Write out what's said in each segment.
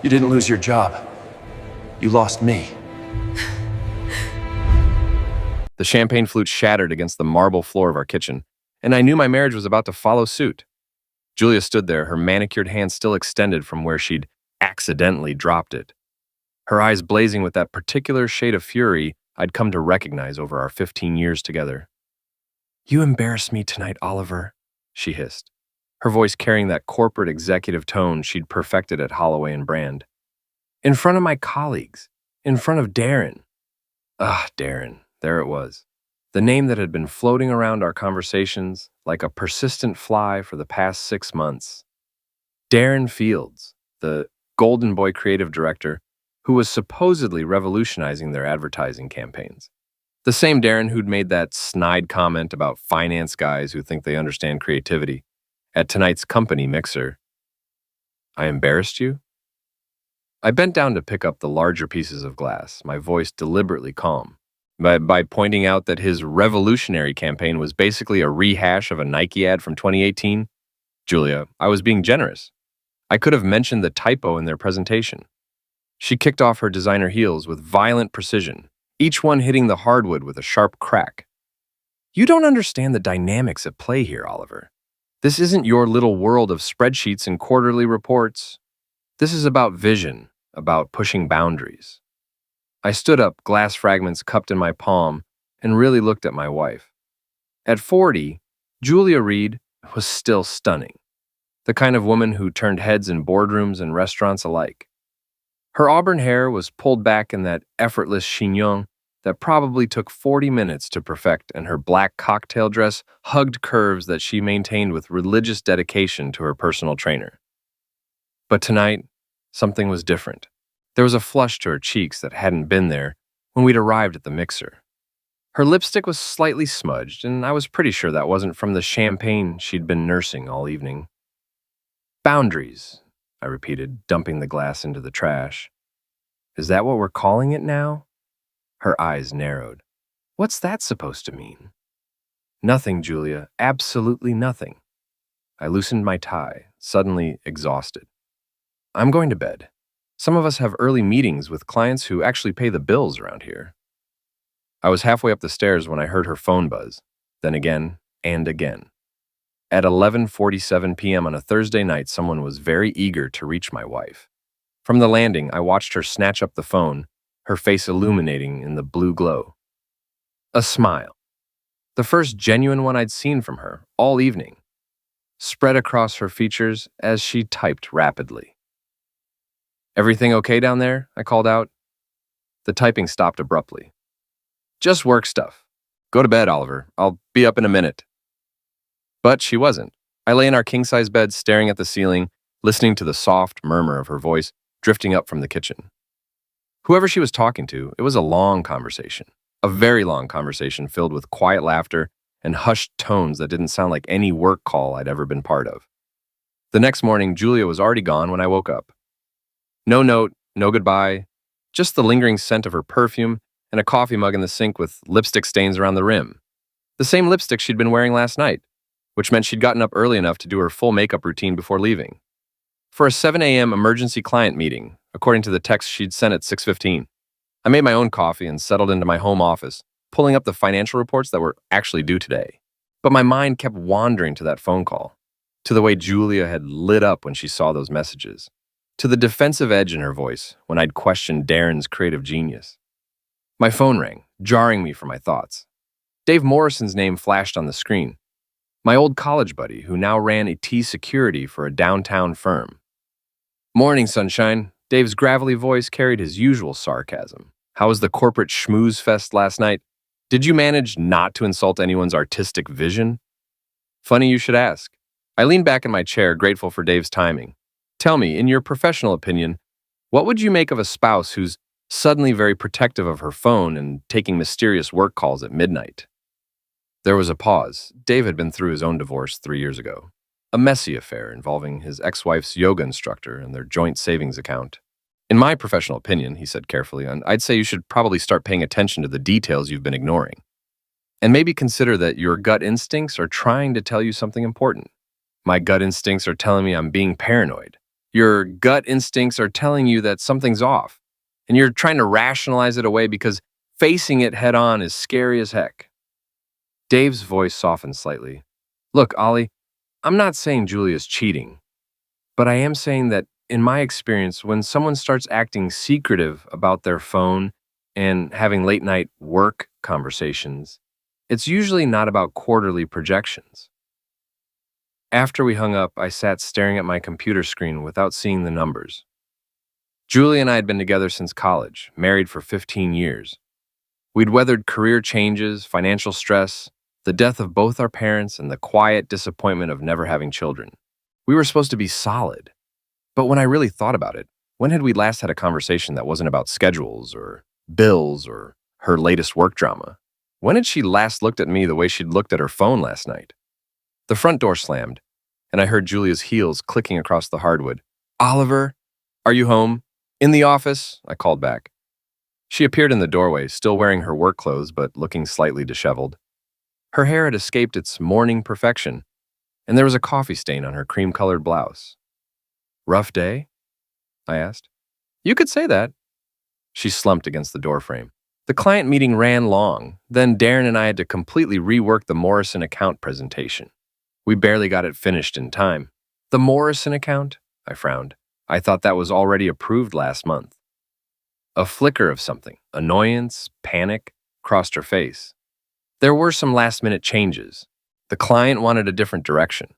You didn't lose your job. You lost me. The champagne flute shattered against the marble floor of our kitchen, and I knew my marriage was about to follow suit. Julia stood there, her manicured hand still extended from where she'd accidentally dropped it, her eyes blazing with that particular shade of fury I'd come to recognize over our 15 years together. "You embarrassed me tonight, Oliver," she hissed, her voice carrying that corporate executive tone she'd perfected at Holloway and Brand. "In front of my colleagues, in front of Darren." Darren, there it was. The name that had been floating around our conversations like a persistent fly for the past 6 months. Darren Fields, the Golden Boy creative director, who was supposedly revolutionizing their advertising campaigns. The same Darren who'd made that snide comment about finance guys who think they understand creativity at tonight's company mixer. "I embarrassed you?" I bent down to pick up the larger pieces of glass, my voice deliberately calm, by pointing out that his revolutionary campaign was basically a rehash of a Nike ad from 2018. "Julia, I was being generous. I could have mentioned the typo in their presentation." She kicked off her designer heels with violent precision, each one hitting the hardwood with a sharp crack. "You don't understand the dynamics at play here, Oliver. This isn't your little world of spreadsheets and quarterly reports. This is about vision, about pushing boundaries." I stood up, glass fragments cupped in my palm, and really looked at my wife. At 40, Julia Reed was still stunning, the kind of woman who turned heads in boardrooms and restaurants alike. Her auburn hair was pulled back in that effortless chignon that probably took 40 minutes to perfect, and her black cocktail dress hugged curves that she maintained with religious dedication to her personal trainer. But tonight, something was different. There was a flush to her cheeks that hadn't been there when we'd arrived at the mixer. Her lipstick was slightly smudged, and I was pretty sure that wasn't from the champagne she'd been nursing all evening. "Boundaries," I repeated, dumping the glass into the trash. "Is that what we're calling it now?" Her eyes narrowed. "What's that supposed to mean?" "Nothing, Julia, absolutely nothing." I loosened my tie, suddenly exhausted. "I'm going to bed. Some of us have early meetings with clients who actually pay the bills around here." I was halfway up the stairs when I heard her phone buzz, then again and again. At 11:47 p.m. on a Thursday night, someone was very eager to reach my wife. From the landing, I watched her snatch up the phone, her face illuminating in the blue glow. A smile, the first genuine one I'd seen from her all evening, spread across her features as she typed rapidly. "Everything okay down there?" I called out. The typing stopped abruptly. "Just work stuff. Go to bed, Oliver. I'll be up in a minute." But she wasn't. I lay in our king-size bed staring at the ceiling, listening to the soft murmur of her voice drifting up from the kitchen. Whoever she was talking to, it was a long conversation. A very long conversation filled with quiet laughter and hushed tones that didn't sound like any work call I'd ever been part of. The next morning, Julia was already gone when I woke up. No note, no goodbye, just the lingering scent of her perfume and a coffee mug in the sink with lipstick stains around the rim. The same lipstick she'd been wearing last night, which meant she'd gotten up early enough to do her full makeup routine before leaving. For a 7 a.m. emergency client meeting, according to the text she'd sent at 6:15. I made my own coffee and settled into my home office, pulling up the financial reports that were actually due today. But my mind kept wandering to that phone call, to the way Julia had lit up when she saw those messages, to the defensive edge in her voice when I'd questioned Darren's creative genius. My phone rang, jarring me from my thoughts. Dave Morrison's name flashed on the screen, my old college buddy who now ran IT security for a downtown firm. "Morning, sunshine." Dave's gravelly voice carried his usual sarcasm. "How was the corporate schmooze fest last night? Did you manage not to insult anyone's artistic vision?" Funny you should ask. I leaned back in my chair, grateful for Dave's timing. "Tell me, in your professional opinion, what would you make of a spouse who's suddenly very protective of her phone and taking mysterious work calls at midnight?" There was a pause. Dave had been through his own divorce 3 years ago. A messy affair involving his ex-wife's yoga instructor and their joint savings account. "In my professional opinion," he said carefully, "I'd say you should probably start paying attention to the details you've been ignoring. And maybe consider that your gut instincts are trying to tell you something important." "My gut instincts are telling me I'm being paranoid." Your gut instincts are telling you that something's off, and you're trying to rationalize it away because facing it head on is scary as heck. Dave's voice softened slightly. Look, Ollie, I'm not saying Julia's cheating, but I am saying that in my experience, when someone starts acting secretive about their phone and having late night work conversations, it's usually not about quarterly projections. After we hung up, I sat staring at my computer screen without seeing the numbers. Julia and I had been together since college, married for 15 years. We'd weathered career changes, financial stress, the death of both our parents, and the quiet disappointment of never having children. We were supposed to be solid. But when I really thought about it, when had we last had a conversation that wasn't about schedules or bills or her latest work drama? When had she last looked at me the way she'd looked at her phone last night? The front door slammed, and I heard Julia's heels clicking across the hardwood. Oliver, are you home? In the office, I called back. She appeared in the doorway, still wearing her work clothes but looking slightly disheveled. Her hair had escaped its morning perfection, and there was a coffee stain on her cream-colored blouse. Rough day? I asked. You could say that. She slumped against the doorframe. The client meeting ran long, then Darren and I had to completely rework the Morrison account presentation. We barely got it finished in time. The Morrison account? I frowned. I thought that was already approved last month. A flicker of something, annoyance, panic, crossed her face. There were some last-minute changes. The client wanted a different direction.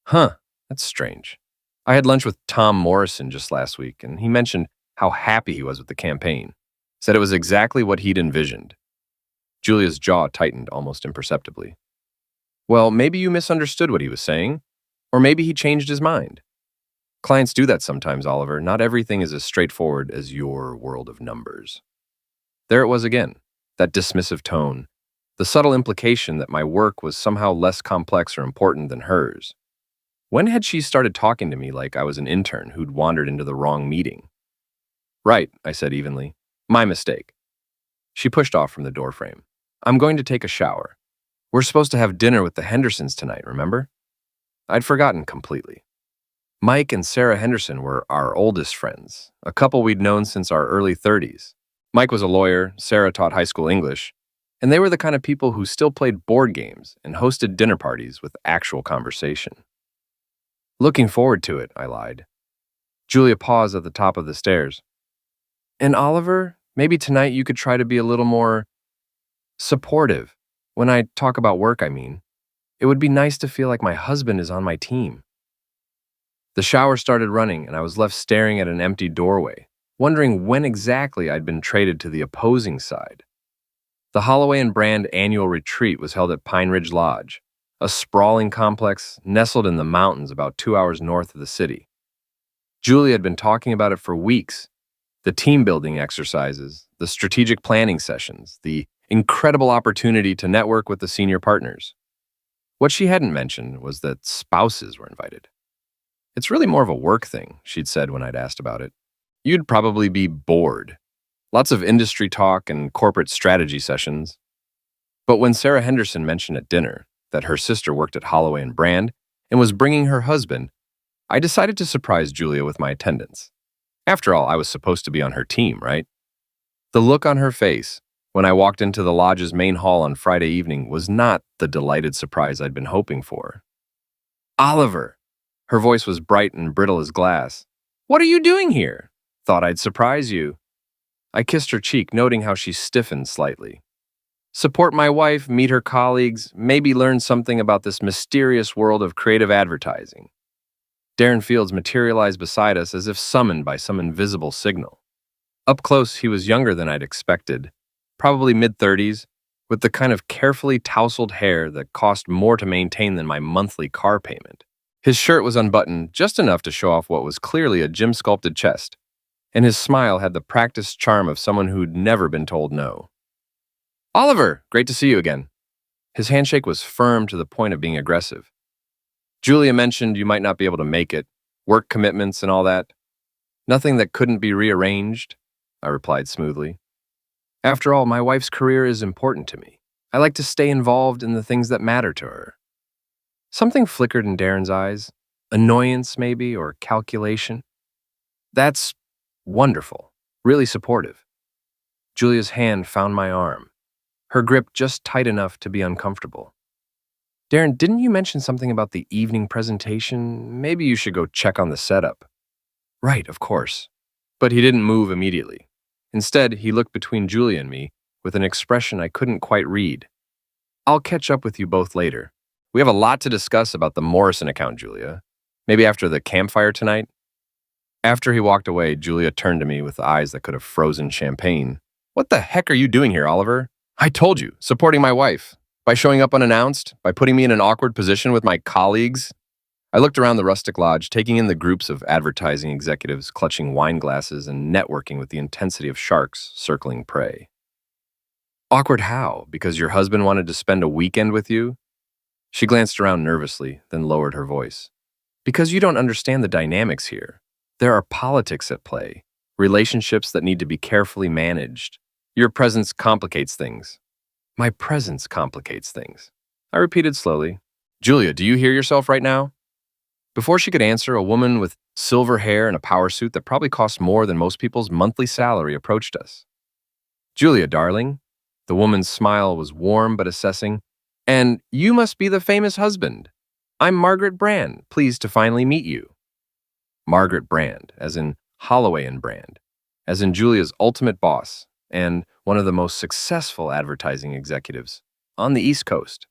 Huh, that's strange. I had lunch with Tom Morrison just last week, and he mentioned how happy he was with the campaign. Said it was exactly what he'd envisioned. Julia's jaw tightened almost imperceptibly. Well, maybe you misunderstood what he was saying, or maybe he changed his mind. Clients do that sometimes, Oliver. Not everything is as straightforward as your world of numbers. There it was again, that dismissive tone, the subtle implication that my work was somehow less complex or important than hers. When had she started talking to me like I was an intern who'd wandered into the wrong meeting? Right, I said evenly. My mistake. She pushed off from the doorframe. I'm going to take a shower. We're supposed to have dinner with the Hendersons tonight, remember? I'd forgotten completely. Mike and Sarah Henderson were our oldest friends, a couple we'd known since our early 30s. Mike was a lawyer, Sarah taught high school English, and they were the kind of people who still played board games and hosted dinner parties with actual conversation. Looking forward to it, I lied. Julia paused at the top of the stairs. And Oliver, maybe tonight you could try to be a little more supportive. When I talk about work, I mean. It would be nice to feel like my husband is on my team. The shower started running, and I was left staring at an empty doorway, wondering when exactly I'd been traded to the opposing side. The Holloway and Brand annual retreat was held at Pine Ridge Lodge, a sprawling complex nestled in the mountains about 2 hours north of the city. Julia had been talking about it for weeks. The team-building exercises, the strategic planning sessions, the incredible opportunity to network with the senior partners. What she hadn't mentioned was that spouses were invited. It's really more of a work thing, she'd said when I'd asked about it. You'd probably be bored. Lots of industry talk and corporate strategy sessions. But when Sarah Henderson mentioned at dinner that her sister worked at Holloway and Brand and was bringing her husband, I decided to surprise Julia with my attendance. After all, I was supposed to be on her team, right? The look on her face when I walked into the lodge's main hall on Friday evening was not the delighted surprise I'd been hoping for. Oliver! Her voice was bright and brittle as glass. What are you doing here? Thought I'd surprise you. I kissed her cheek, noting how she stiffened slightly. Support my wife, meet her colleagues, maybe learn something about this mysterious world of creative advertising. Darren Fields materialized beside us as if summoned by some invisible signal. Up close, he was younger than I'd expected, probably mid-30s, with the kind of carefully tousled hair that cost more to maintain than my monthly car payment. His shirt was unbuttoned just enough to show off what was clearly a gym-sculpted chest, and his smile had the practiced charm of someone who'd never been told no. Oliver, great to see you again. His handshake was firm to the point of being aggressive. Julia mentioned you might not be able to make it, work commitments and all that. Nothing that couldn't be rearranged, I replied smoothly. After all, my wife's career is important to me. I like to stay involved in the things that matter to her. Something flickered in Darren's eyes, annoyance maybe, or calculation. That's wonderful. Really supportive. Julia's hand found my arm, her grip just tight enough to be uncomfortable. Darren, didn't you mention something about the evening presentation? Maybe you should go check on the setup. Right, of course. But he didn't move immediately. Instead, he looked between Julia and me with an expression I couldn't quite read. I'll catch up with you both later. We have a lot to discuss about the Morrison account, Julia. Maybe after the campfire tonight? After he walked away, Julia turned to me with eyes that could have frozen champagne. What the heck are you doing here, Oliver? I told you, supporting my wife. By showing up unannounced, by putting me in an awkward position with my colleagues. I looked around the rustic lodge, taking in the groups of advertising executives clutching wine glasses and networking with the intensity of sharks circling prey. Awkward how? Because your husband wanted to spend a weekend with you? She glanced around nervously, then lowered her voice. Because you don't understand the dynamics here. There are politics at play, relationships that need to be carefully managed. Your presence complicates things. My presence complicates things. I repeated slowly. Julia, do you hear yourself right now? Before she could answer, a woman with silver hair and a power suit that probably cost more than most people's monthly salary approached us. Julia, darling. The woman's smile was warm but assessing. And you must be the famous husband. I'm Margaret Brand, pleased to finally meet you. Margaret Brand, as in Holloway and Brand, as in Julia's ultimate boss and one of the most successful advertising executives on the East Coast.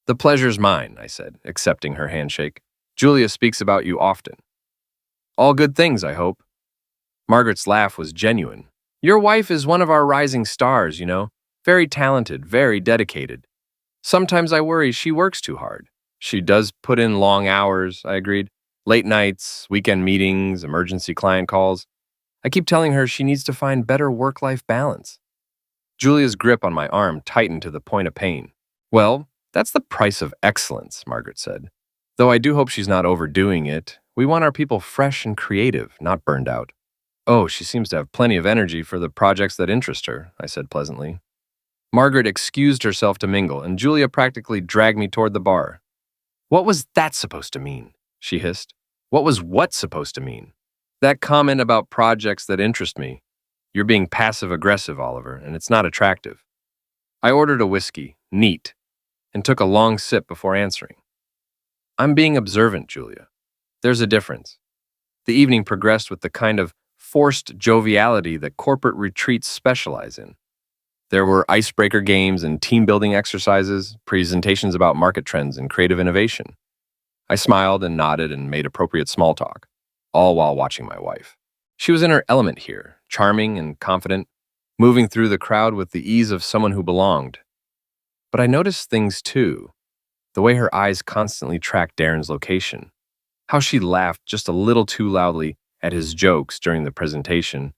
The pleasure's mine, I said, accepting her handshake. Julia speaks about you often. All good things, I hope. Margaret's laugh was genuine. Your wife is one of our rising stars, you know. Very talented, very dedicated. Sometimes I worry she works too hard. She does put in long hours, I agreed. Late nights, weekend meetings, emergency client calls. I keep telling her she needs to find better work-life balance. Julia's grip on my arm tightened to the point of pain. Well, that's the price of excellence, Margaret said. Though I do hope she's not overdoing it. We want our people fresh and creative, not burned out. Oh, she seems to have plenty of energy for the projects that interest her, I said pleasantly. Margaret excused herself to mingle, and Julia practically dragged me toward the bar. What was that supposed to mean? She hissed. What was what supposed to mean? That comment about projects that interest me. You're being passive-aggressive, Oliver, and it's not attractive. I ordered a whiskey, neat, and took a long sip before answering. I'm being observant, Julia. There's a difference. The evening progressed with the kind of forced joviality that corporate retreats specialize in. There were icebreaker games and team-building exercises, presentations about market trends and creative innovation. I smiled and nodded and made appropriate small talk, all while watching my wife. She was in her element here, charming and confident, moving through the crowd with the ease of someone who belonged. But I noticed things too. The way her eyes constantly tracked Darren's location, how she laughed just a little too loudly at his jokes during the presentation,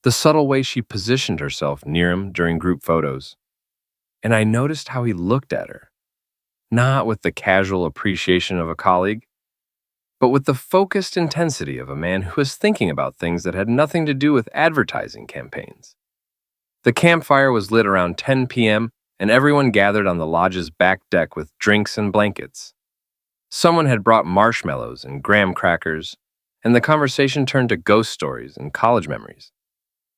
the subtle way she positioned herself near him during group photos. And I noticed how he looked at her, not with the casual appreciation of a colleague, but with the focused intensity of a man who was thinking about things that had nothing to do with advertising campaigns. The campfire was lit around 10 p.m., and everyone gathered on the lodge's back deck with drinks and blankets. Someone had brought marshmallows and graham crackers, and the conversation turned to ghost stories and college memories.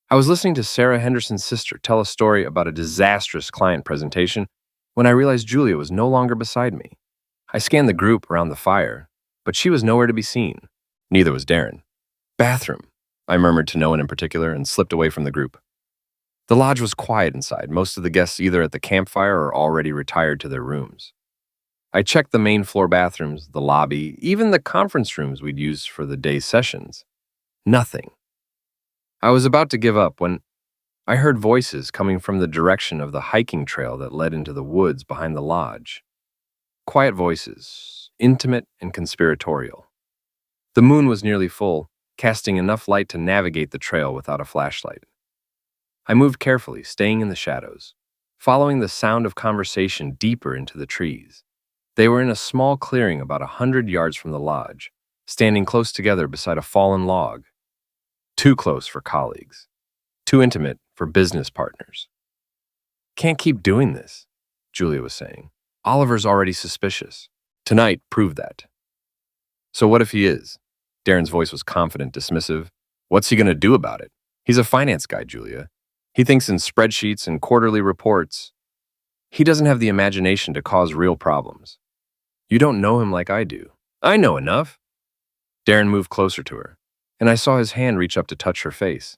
I was listening to Sarah Henderson's sister tell a story about a disastrous client presentation when I realized Julia was no longer beside me. I scanned the group around the fire, but she was nowhere to be seen. Neither was Darren. Bathroom, I murmured to no one in particular and slipped away from the group. The lodge was quiet inside, most of the guests either at the campfire or already retired to their rooms. I checked the main floor bathrooms, the lobby, even the conference rooms we'd use for the day's sessions. Nothing. I was about to give up when I heard voices coming from the direction of the hiking trail that led into the woods behind the lodge. Quiet voices, intimate and conspiratorial. The moon was nearly full, casting enough light to navigate the trail without a flashlight. I moved carefully, staying in the shadows, following the sound of conversation deeper into the trees. They were in a small clearing about 100 yards from the lodge, standing close together beside a fallen log. Too close for colleagues. Too intimate for business partners. Can't keep doing this, Julia was saying. Oliver's already suspicious. Tonight proved that. So what if he is? Darren's voice was confident, dismissive. What's he going to do about it? He's a finance guy, Julia. He thinks in spreadsheets and quarterly reports. He doesn't have the imagination to cause real problems. You don't know him like I do. I know enough. Darren moved closer to her, and I saw his hand reach up to touch her face.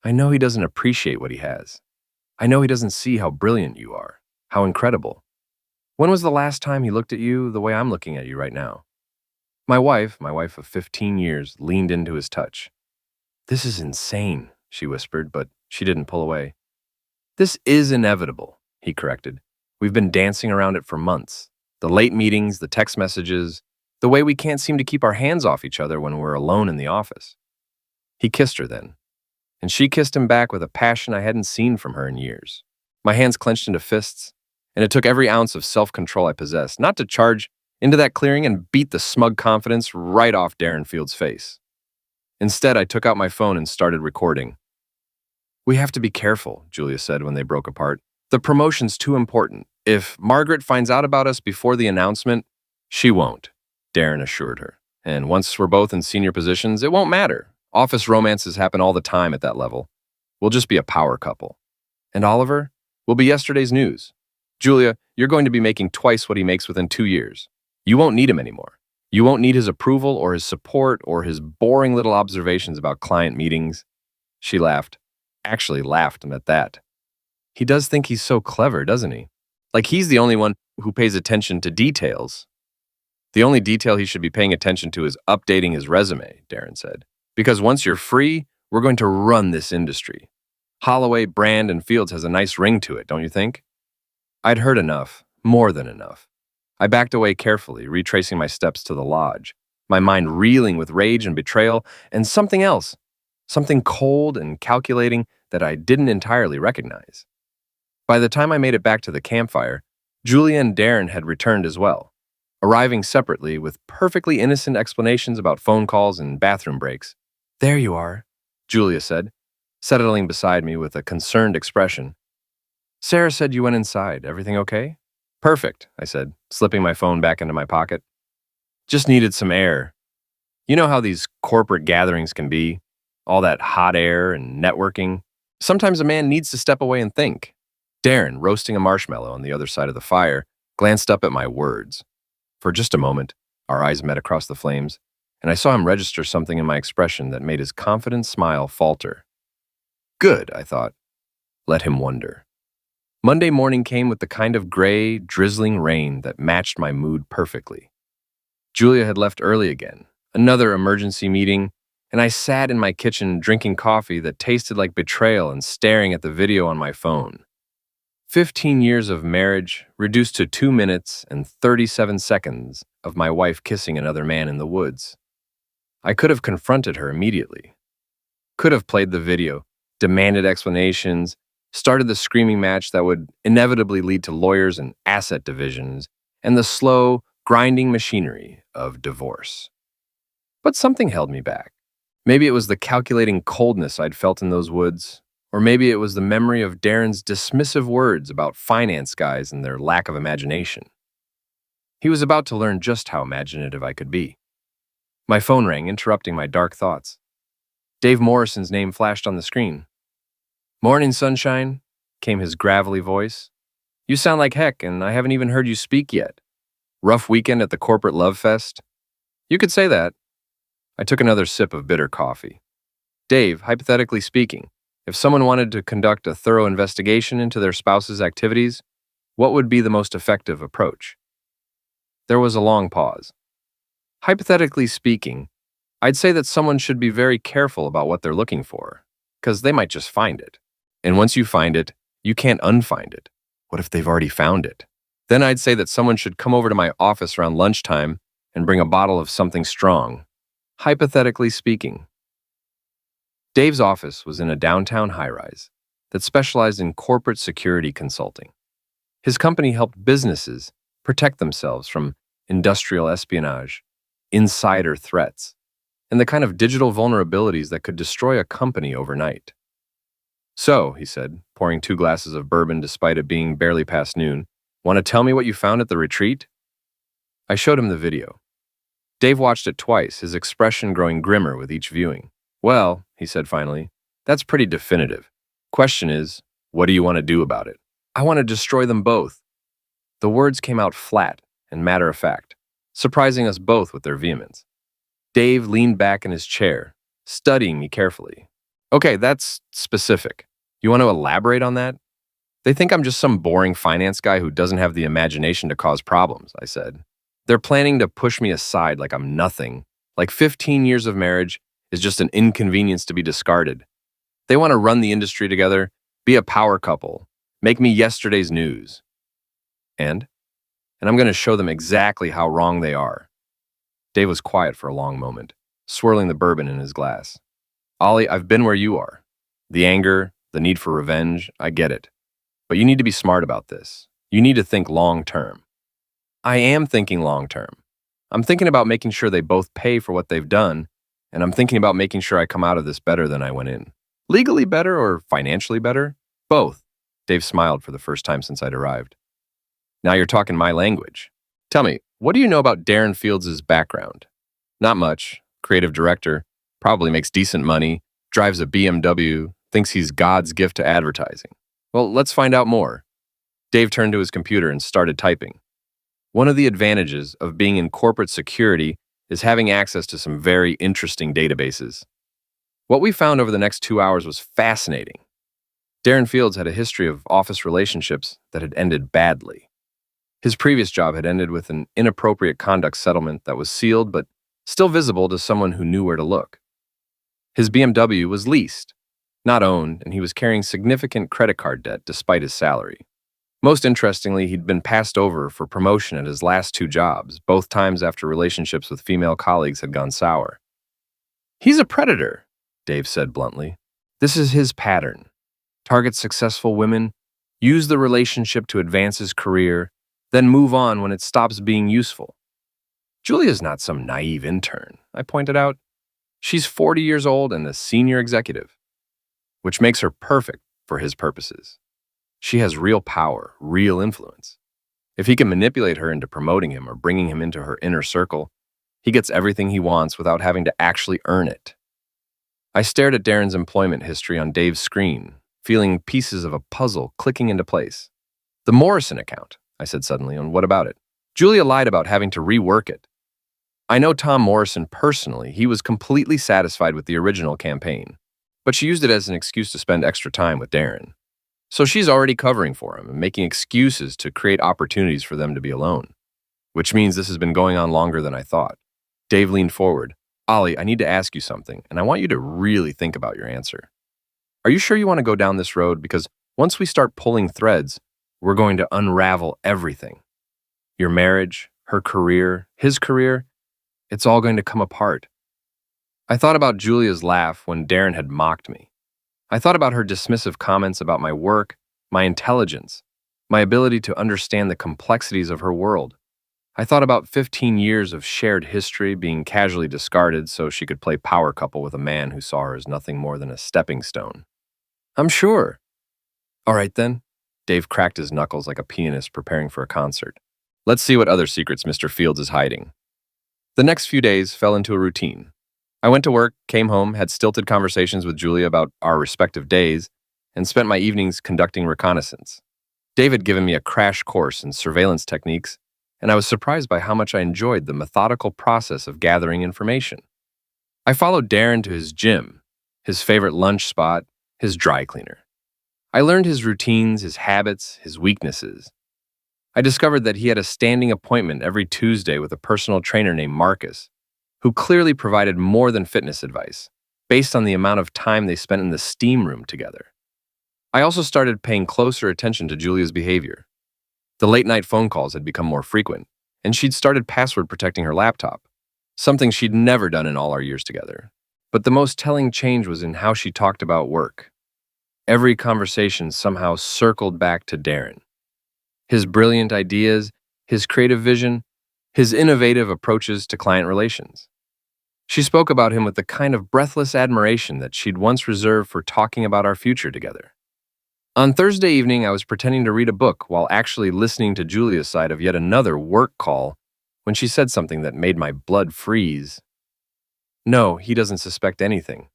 I know he doesn't appreciate what he has. I know he doesn't see how brilliant you are, how incredible. When was the last time he looked at you the way I'm looking at you right now? My wife of 15 years, leaned into his touch. This is insane, she whispered, but she didn't pull away. This is inevitable, he corrected. We've been dancing around it for months. The late meetings, the text messages, the way we can't seem to keep our hands off each other when we're alone in the office. He kissed her then, and she kissed him back with a passion I hadn't seen from her in years. My hands clenched into fists, and it took every ounce of self-control I possessed not to charge into that clearing and beat the smug confidence right off Darren Field's face. Instead, I took out my phone and started recording. We have to be careful, Julia said when they broke apart. The promotion's too important. If Margaret finds out about us before the announcement, she won't, Darren assured her. And once we're both in senior positions, it won't matter. Office romances happen all the time at that level. We'll just be a power couple. And Oliver will be yesterday's news. Julia, you're going to be making twice what he makes within 2 years. You won't need him anymore. You won't need his approval or his support or his boring little observations about client meetings. She laughed. Actually laughed at that. He does think he's so clever, doesn't he? Like he's the only one who pays attention to details. The only detail he should be paying attention to is updating his resume, Darren said. Because once you're free, we're going to run this industry. Holloway, Brand, and Fields has a nice ring to it, don't you think? I'd heard enough, more than enough. I backed away carefully, retracing my steps to the lodge, my mind reeling with rage and betrayal, and something else, something cold and calculating that I didn't entirely recognize. By the time I made it back to the campfire, Julia and Darren had returned as well, arriving separately with perfectly innocent explanations about phone calls and bathroom breaks. There you are, Julia said, settling beside me with a concerned expression. Sarah said you went inside. Everything okay? Perfect, I said, slipping my phone back into my pocket. Just needed some air. You know how these corporate gatherings can be? All that hot air and networking. Sometimes a man needs to step away and think. Darren, roasting a marshmallow on the other side of the fire, glanced up at my words. For just a moment, our eyes met across the flames, and I saw him register something in my expression that made his confident smile falter. Good, I thought. Let him wonder. Monday morning came with the kind of gray, drizzling rain that matched my mood perfectly. Julia had left early again, another emergency meeting, and I sat in my kitchen drinking coffee that tasted like betrayal and staring at the video on my phone. 15 years of marriage reduced to 2 minutes and 37 seconds of my wife kissing another man in the woods. I could have confronted her immediately. Could have played the video, demanded explanations, started the screaming match that would inevitably lead to lawyers and asset divisions and the slow, grinding machinery of divorce. But something held me back. Maybe it was the calculating coldness I'd felt in those woods, or maybe it was the memory of Darren's dismissive words about finance guys and their lack of imagination. He was about to learn just how imaginative I could be. My phone rang, interrupting my dark thoughts. Dave Morrison's name flashed on the screen. Morning, sunshine, came his gravelly voice. You sound like heck, and I haven't even heard you speak yet. Rough weekend at the corporate love fest? You could say that. I took another sip of bitter coffee. Dave, hypothetically speaking, if someone wanted to conduct a thorough investigation into their spouse's activities, what would be the most effective approach? There was a long pause. Hypothetically speaking, I'd say that someone should be very careful about what they're looking for, because they might just find it. And once you find it, you can't unfind it. What if they've already found it? Then I'd say that someone should come over to my office around lunchtime and bring a bottle of something strong, hypothetically speaking. Dave's office was in a downtown high-rise that specialized in corporate security consulting. His company helped businesses protect themselves from industrial espionage, insider threats, and the kind of digital vulnerabilities that could destroy a company overnight. So, he said, pouring 2 glasses of bourbon despite it being barely past noon, want to tell me what you found at the retreat? I showed him the video. Dave watched it twice, his expression growing grimmer with each viewing. Well, he said finally, that's pretty definitive. Question is, what do you want to do about it? I want to destroy them both. The words came out flat and matter of fact, surprising us both with their vehemence. Dave leaned back in his chair, studying me carefully. Okay, that's specific. You want to elaborate on that? They think I'm just some boring finance guy who doesn't have the imagination to cause problems, I said. They're planning to push me aside like I'm nothing, like 15 years of marriage is just an inconvenience to be discarded. They want to run the industry together, be a power couple, make me yesterday's news. And I'm going to show them exactly how wrong they are. Dave was quiet for a long moment, swirling the bourbon in his glass. Ollie, I've been where you are. The anger, the need for revenge, I get it. But you need to be smart about this. You need to think long term. I am thinking long term. I'm thinking about making sure they both pay for what they've done, and I'm thinking about making sure I come out of this better than I went in. Legally better or financially better? Both. Dave smiled for the first time since I'd arrived. Now you're talking my language. Tell me, what do you know about Darren Fields' background? Not much. Creative director, probably makes decent money, drives a BMW, thinks he's God's gift to advertising. Well, let's find out more. Dave turned to his computer and started typing. One of the advantages of being in corporate security is having access to some very interesting databases. What we found over the next 2 hours was fascinating. Darren Fields had a history of office relationships that had ended badly. His previous job had ended with an inappropriate conduct settlement that was sealed but still visible to someone who knew where to look. His BMW was leased, not owned, and he was carrying significant credit card debt despite his salary. Most interestingly, he'd been passed over for promotion at his last 2 jobs, both times after relationships with female colleagues had gone sour. He's a predator, Dave said bluntly. This is his pattern. Target successful women, use the relationship to advance his career, then move on when it stops being useful. Julia's not some naive intern, I pointed out. She's 40 years old and a senior executive, which makes her perfect for his purposes. She has real power, real influence. If he can manipulate her into promoting him or bringing him into her inner circle, he gets everything he wants without having to actually earn it. I stared at Darren's employment history on Dave's screen, feeling pieces of a puzzle clicking into place. The Morrison account, I said suddenly, and what about it? Julia lied about having to rework it. I know Tom Morrison personally. He was completely satisfied with the original campaign, but she used it as an excuse to spend extra time with Darren. So she's already covering for him and making excuses to create opportunities for them to be alone, which means this has been going on longer than I thought. Dave leaned forward. Ollie, I need to ask you something, and I want you to really think about your answer. Are you sure you want to go down this road? Because once we start pulling threads, we're going to unravel everything. Your marriage, her career, his career, it's all going to come apart. I thought about Julia's laugh when Darren had mocked me. I thought about her dismissive comments about my work, my intelligence, my ability to understand the complexities of her world. I thought about 15 years of shared history being casually discarded so she could play power couple with a man who saw her as nothing more than a stepping stone. I'm sure. All right then. Dave cracked his knuckles like a pianist preparing for a concert. Let's see what other secrets Mr. Fields is hiding. The next few days fell into a routine. I went to work, came home, had stilted conversations with Julia about our respective days, and spent my evenings conducting reconnaissance. Dave had given me a crash course in surveillance techniques, and I was surprised by how much I enjoyed the methodical process of gathering information. I followed Darren to his gym, his favorite lunch spot, his dry cleaner. I learned his routines, his habits, his weaknesses. I discovered that he had a standing appointment every Tuesday with a personal trainer named Marcus, who clearly provided more than fitness advice, based on the amount of time they spent in the steam room together. I also started paying closer attention to Julia's behavior. The late-night phone calls had become more frequent, and she'd started password protecting her laptop, something she'd never done in all our years together. But the most telling change was in how she talked about work. Every conversation somehow circled back to Darren. His brilliant ideas, his creative vision, his innovative approaches to client relations. She spoke about him with the kind of breathless admiration that she'd once reserved for talking about our future together. On Thursday evening, I was pretending to read a book while actually listening to Julia's side of yet another work call when she said something that made my blood freeze. No, he doesn't suspect anything.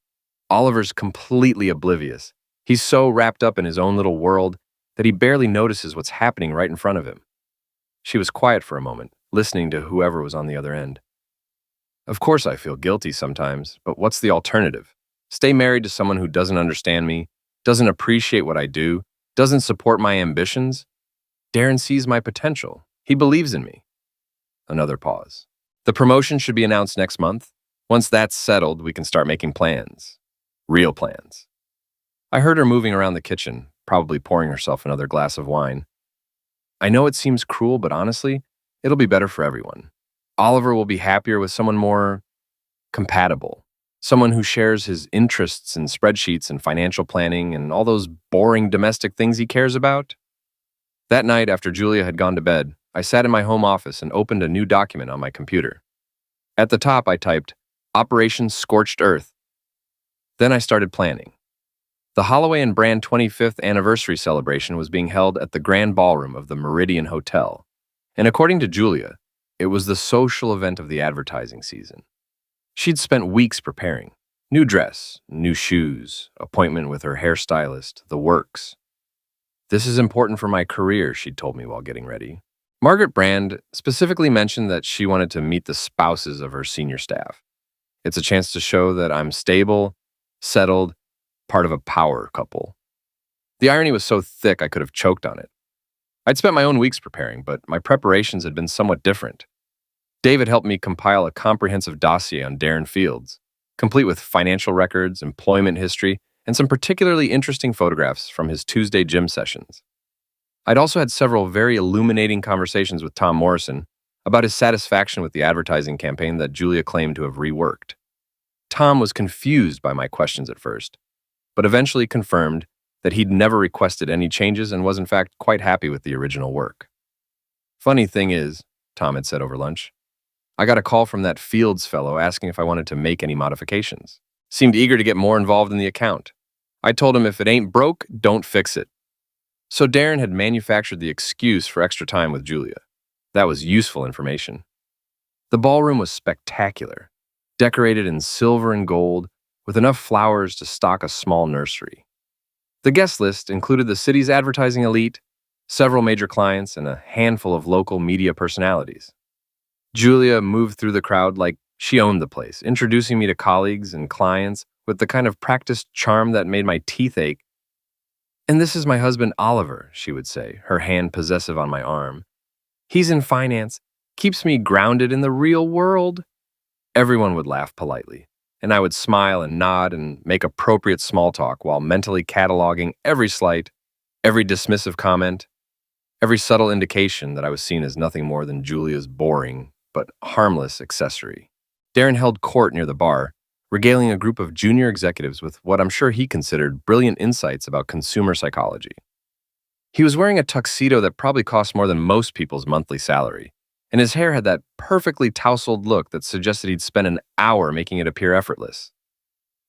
Oliver's completely oblivious. He's so wrapped up in his own little world that he barely notices what's happening right in front of him. She was quiet for a moment, listening to whoever was on the other end. Of course I feel guilty sometimes, but what's the alternative? Stay married to someone who doesn't understand me, doesn't appreciate what I do, doesn't support my ambitions? Darren sees my potential. He believes in me. Another pause. The promotion should be announced next month. Once that's settled, we can start making plans. Real plans. I heard her moving around the kitchen, probably pouring herself another glass of wine. I know it seems cruel, but honestly, it'll be better for everyone. Oliver will be happier with someone more compatible, someone who shares his interests in spreadsheets and financial planning and all those boring domestic things he cares about. That night, after Julia had gone to bed, I sat in my home office and opened a new document on my computer. At the top, I typed, Operation Scorched Earth. Then I started planning. The Holloway and Brand 25th anniversary celebration was being held at the Grand Ballroom of the Meridian Hotel, and according to Julia, it was the social event of the advertising season. She'd spent weeks preparing. New dress, new shoes, appointment with her hairstylist, the works. This is important for my career, she'd told me while getting ready. Margaret Brand specifically mentioned that she wanted to meet the spouses of her senior staff. It's a chance to show that I'm stable, settled, part of a power couple. The irony was so thick I could have choked on it. I'd spent my own weeks preparing, but my preparations had been somewhat different. David helped me compile a comprehensive dossier on Darren Fields, complete with financial records, employment history, and some particularly interesting photographs from his Tuesday gym sessions. I'd also had several very illuminating conversations with Tom Morrison about his satisfaction with the advertising campaign that Julia claimed to have reworked. Tom was confused by my questions at first, but eventually confirmed that he'd never requested any changes and was in fact quite happy with the original work. Funny thing is, Tom had said over lunch, I got a call from that Fields fellow asking if I wanted to make any modifications. Seemed eager to get more involved in the account. I told him if it ain't broke, don't fix it. So Darren had manufactured the excuse for extra time with Julia. That was useful information. The ballroom was spectacular, decorated in silver and gold, with enough flowers to stock a small nursery. The guest list included the city's advertising elite, several major clients, and a handful of local media personalities. Julia moved through the crowd like she owned the place, introducing me to colleagues and clients with the kind of practiced charm that made my teeth ache. And this is my husband, Oliver, she would say, her hand possessive on my arm. He's in finance, keeps me grounded in the real world. Everyone would laugh politely, and I would smile and nod and make appropriate small talk while mentally cataloging every slight, every dismissive comment, every subtle indication that I was seen as nothing more than Julia's boring but harmless accessory. Darren held court near the bar, regaling a group of junior executives with what I'm sure he considered brilliant insights about consumer psychology. He was wearing a tuxedo that probably cost more than most people's monthly salary, and his hair had that perfectly tousled look that suggested he'd spent an hour making it appear effortless.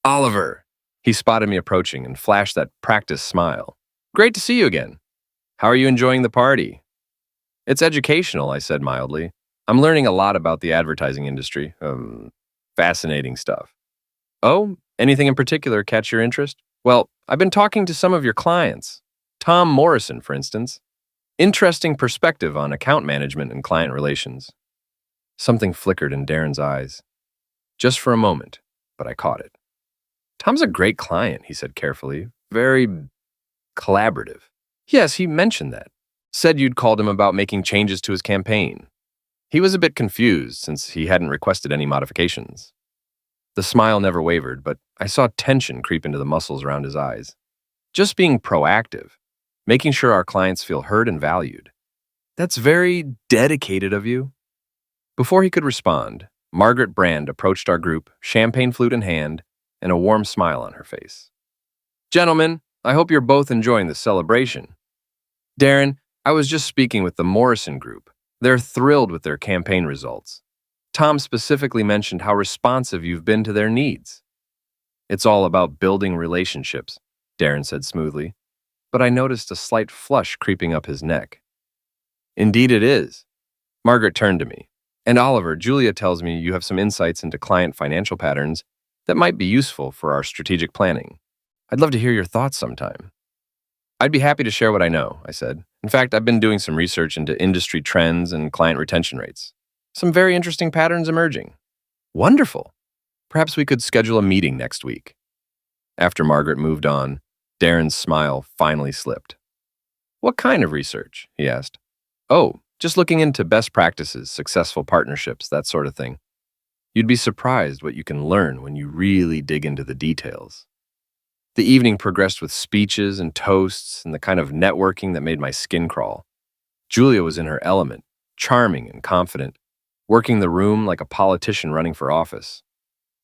Oliver! He spotted me approaching and flashed that practiced smile. Great to see you again. How are you enjoying the party? It's educational, I said mildly. I'm learning a lot about the advertising industry. Fascinating stuff. Oh, anything in particular catch your interest? Well, I've been talking to some of your clients. Tom Morrison, for instance. Interesting perspective on account management and client relations. Something flickered in Darren's eyes. Just for a moment, but I caught it. Tom's a great client, he said carefully. Very collaborative. Yes, he mentioned that. Said you'd called him about making changes to his campaign. He was a bit confused since he hadn't requested any modifications. The smile never wavered, but I saw tension creep into the muscles around his eyes. Just being proactive, making sure our clients feel heard and valued. That's very dedicated of you. Before he could respond, Margaret Brand approached our group, champagne flute in hand, and a warm smile on her face. Gentlemen, I hope you're both enjoying the celebration. Darren, I was just speaking with the Morrison Group. They're thrilled with their campaign results. Tom specifically mentioned how responsive you've been to their needs. It's all about building relationships, Darren said smoothly, but I noticed a slight flush creeping up his neck. Indeed it is. Margaret turned to me. And Oliver, Julia tells me you have some insights into client financial patterns that might be useful for our strategic planning. I'd love to hear your thoughts sometime. I'd be happy to share what I know, I said. In fact, I've been doing some research into industry trends and client retention rates. Some very interesting patterns emerging. Wonderful. Perhaps we could schedule a meeting next week. After Margaret moved on, Darren's smile finally slipped. What kind of research? He asked. Oh, just looking into best practices, successful partnerships, that sort of thing. You'd be surprised what you can learn when you really dig into the details. The evening progressed with speeches and toasts and the kind of networking that made my skin crawl. Julia was in her element, charming and confident, working the room like a politician running for office.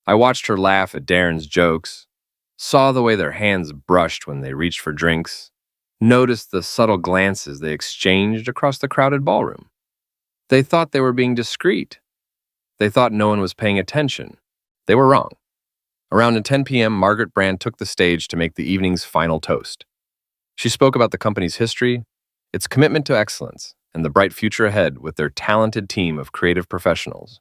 I watched her laugh at Darren's jokes, saw the way their hands brushed when they reached for drinks, noticed the subtle glances they exchanged across the crowded ballroom. They thought they were being discreet. They thought no one was paying attention. They were wrong. Around 10 p.m., Margaret Brand took the stage to make the evening's final toast. She spoke about the company's history, its commitment to excellence, and the bright future ahead with their talented team of creative professionals.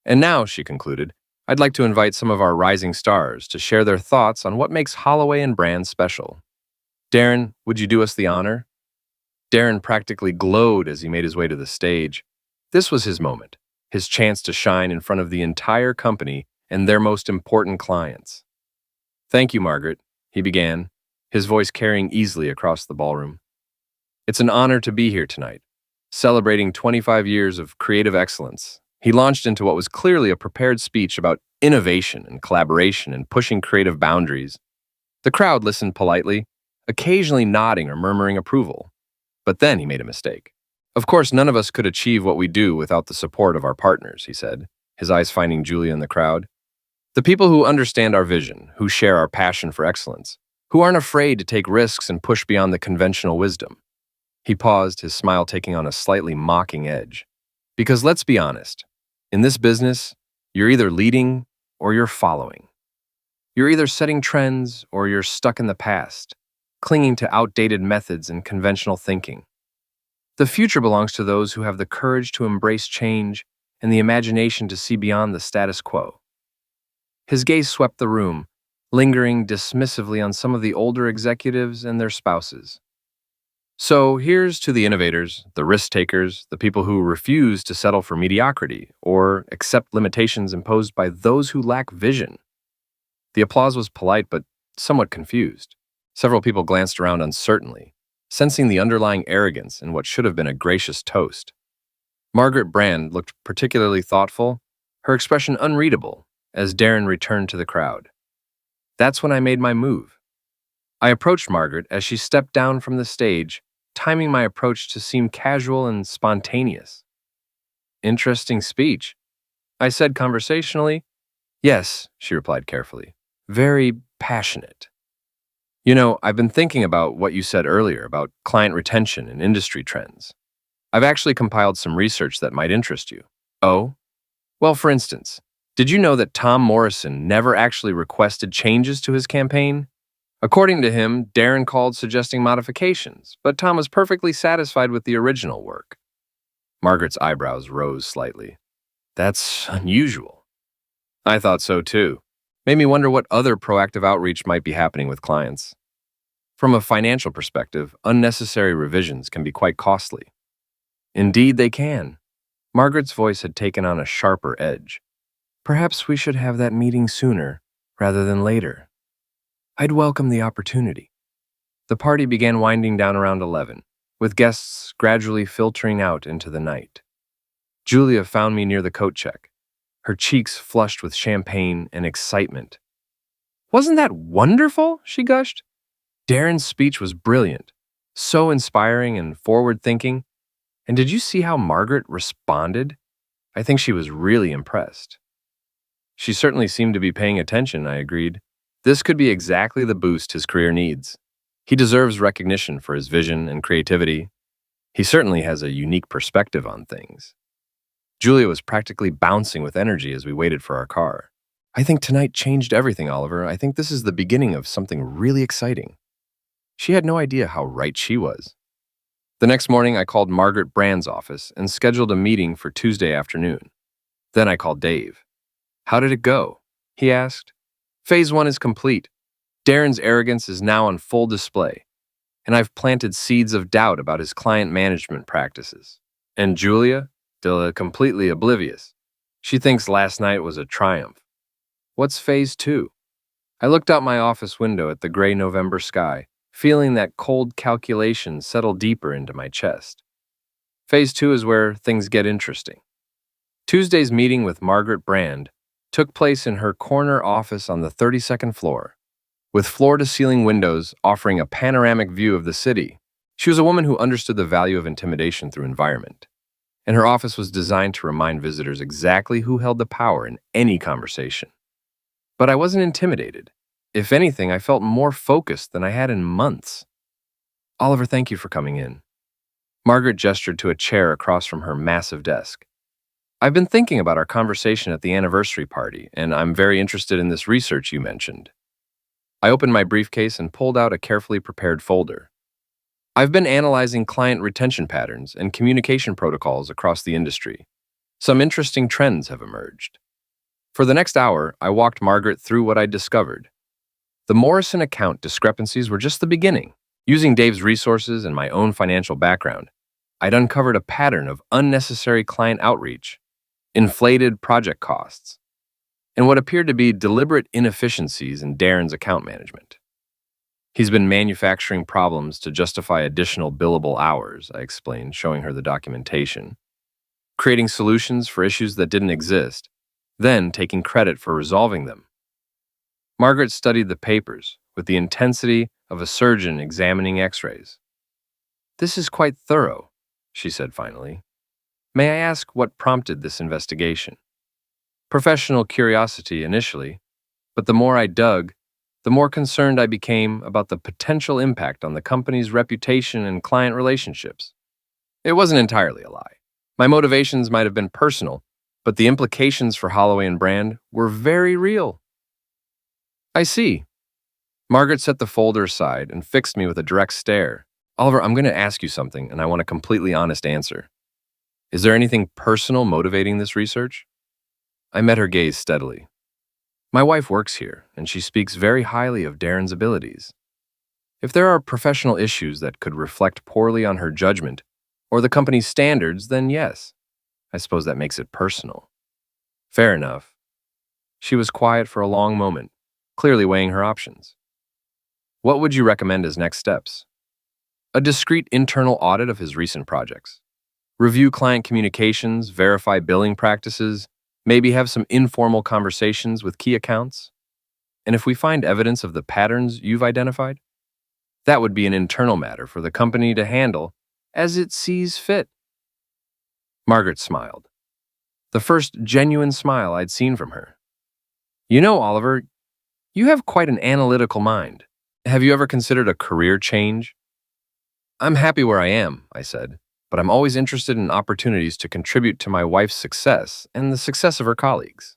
And now, she concluded, I'd like to invite some of our rising stars to share their thoughts on what makes Holloway and Brand special. Darren, would you do us the honor? Darren practically glowed as he made his way to the stage. This was his moment, his chance to shine in front of the entire company and their most important clients. Thank you, Margaret, he began, his voice carrying easily across the ballroom. It's an honor to be here tonight, celebrating 25 years of creative excellence. He launched into what was clearly a prepared speech about innovation and collaboration and pushing creative boundaries. The crowd listened politely, occasionally nodding or murmuring approval. But then he made a mistake. Of course, none of us could achieve what we do without the support of our partners, he said, his eyes finding Julia in the crowd. The people who understand our vision, who share our passion for excellence, who aren't afraid to take risks and push beyond the conventional wisdom. He paused, his smile taking on a slightly mocking edge. Because let's be honest, in this business, you're either leading or you're following. You're either setting trends or you're stuck in the past, clinging to outdated methods and conventional thinking. The future belongs to those who have the courage to embrace change and the imagination to see beyond the status quo. His gaze swept the room, lingering dismissively on some of the older executives and their spouses. So here's to the innovators, the risk-takers, the people who refuse to settle for mediocrity or accept limitations imposed by those who lack vision. The applause was polite but somewhat confused. Several people glanced around uncertainly, sensing the underlying arrogance in what should have been a gracious toast. Margaret Brand looked particularly thoughtful, her expression unreadable, as Darren returned to the crowd. That's when I made my move. I approached Margaret as she stepped down from the stage, timing my approach to seem casual and spontaneous. Interesting speech, I said conversationally. Yes, she replied carefully. Very passionate. You know, I've been thinking about what you said earlier about client retention and industry trends. I've actually compiled some research that might interest you. Oh? Well, for instance, did you know that Tom Morrison never actually requested changes to his campaign? According to him, Darren called suggesting modifications, but Tom was perfectly satisfied with the original work. Margaret's eyebrows rose slightly. That's unusual. I thought so too. Made me wonder what other proactive outreach might be happening with clients. From a financial perspective, unnecessary revisions can be quite costly. Indeed, they can. Margaret's voice had taken on a sharper edge. Perhaps we should have that meeting sooner, rather than later. I'd welcome the opportunity. The party began winding down around 11, with guests gradually filtering out into the night. Julia found me near the coat check, her cheeks flushed with champagne and excitement. Wasn't that wonderful? She gushed. Darren's speech was brilliant, so inspiring and forward-thinking. And did you see how Margaret responded? I think she was really impressed. She certainly seemed to be paying attention, I agreed. This could be exactly the boost his career needs. He deserves recognition for his vision and creativity. He certainly has a unique perspective on things. Julia was practically bouncing with energy as we waited for our car. I think tonight changed everything, Oliver. I think this is the beginning of something really exciting. She had no idea how right she was. The next morning, I called Margaret Brand's office and scheduled a meeting for Tuesday afternoon. Then I called Dave. How did it go? he asked. Phase 1 is complete. Darren's arrogance is now on full display, and I've planted seeds of doubt about his client management practices. And Julia, still completely oblivious. She thinks last night was a triumph. What's Phase 2? I looked out my office window at the gray November sky, feeling that cold calculation settle deeper into my chest. Phase 2 is where things get interesting. Tuesday's meeting with Margaret Brand took place in her corner office on the 32nd floor, with floor-to-ceiling windows offering a panoramic view of the city. She was a woman who understood the value of intimidation through environment, and her office was designed to remind visitors exactly who held the power in any conversation. But I wasn't intimidated. If anything, I felt more focused than I had in months. Oliver, thank you for coming in. Margaret gestured to a chair across from her massive desk. I've been thinking about our conversation at the anniversary party, and I'm very interested in this research you mentioned. I opened my briefcase and pulled out a carefully prepared folder. I've been analyzing client retention patterns and communication protocols across the industry. Some interesting trends have emerged. For the next hour, I walked Margaret through what I'd discovered. The Morrison account discrepancies were just the beginning. Using Dave's resources and my own financial background, I'd uncovered a pattern of unnecessary client outreach, inflated project costs, and what appeared to be deliberate inefficiencies in Darren's account management. He's been manufacturing problems to justify additional billable hours, I explained, showing her the documentation, creating solutions for issues that didn't exist, then taking credit for resolving them. Margaret studied the papers with the intensity of a surgeon examining x-rays. This is quite thorough, she said finally. May I ask what prompted this investigation? Professional curiosity initially, but the more I dug, the more concerned I became about the potential impact on the company's reputation and client relationships. It wasn't entirely a lie. My motivations might have been personal, but the implications for Holloway and Brand were very real. I see. Margaret set the folder aside and fixed me with a direct stare. Oliver, I'm going to ask you something, and I want a completely honest answer. Is there anything personal motivating this research? I met her gaze steadily. My wife works here, and she speaks very highly of Darren's abilities. If there are professional issues that could reflect poorly on her judgment or the company's standards, then yes. I suppose that makes it personal. Fair enough. She was quiet for a long moment, clearly weighing her options. What would you recommend as next steps? A discreet internal audit of his recent projects. Review client communications, verify billing practices, maybe have some informal conversations with key accounts. And if we find evidence of the patterns you've identified, that would be an internal matter for the company to handle as it sees fit. Margaret smiled. The first genuine smile I'd seen from her. You know, Oliver, you have quite an analytical mind. Have you ever considered a career change? I'm happy where I am, I said, but I'm always interested in opportunities to contribute to my wife's success and the success of her colleagues.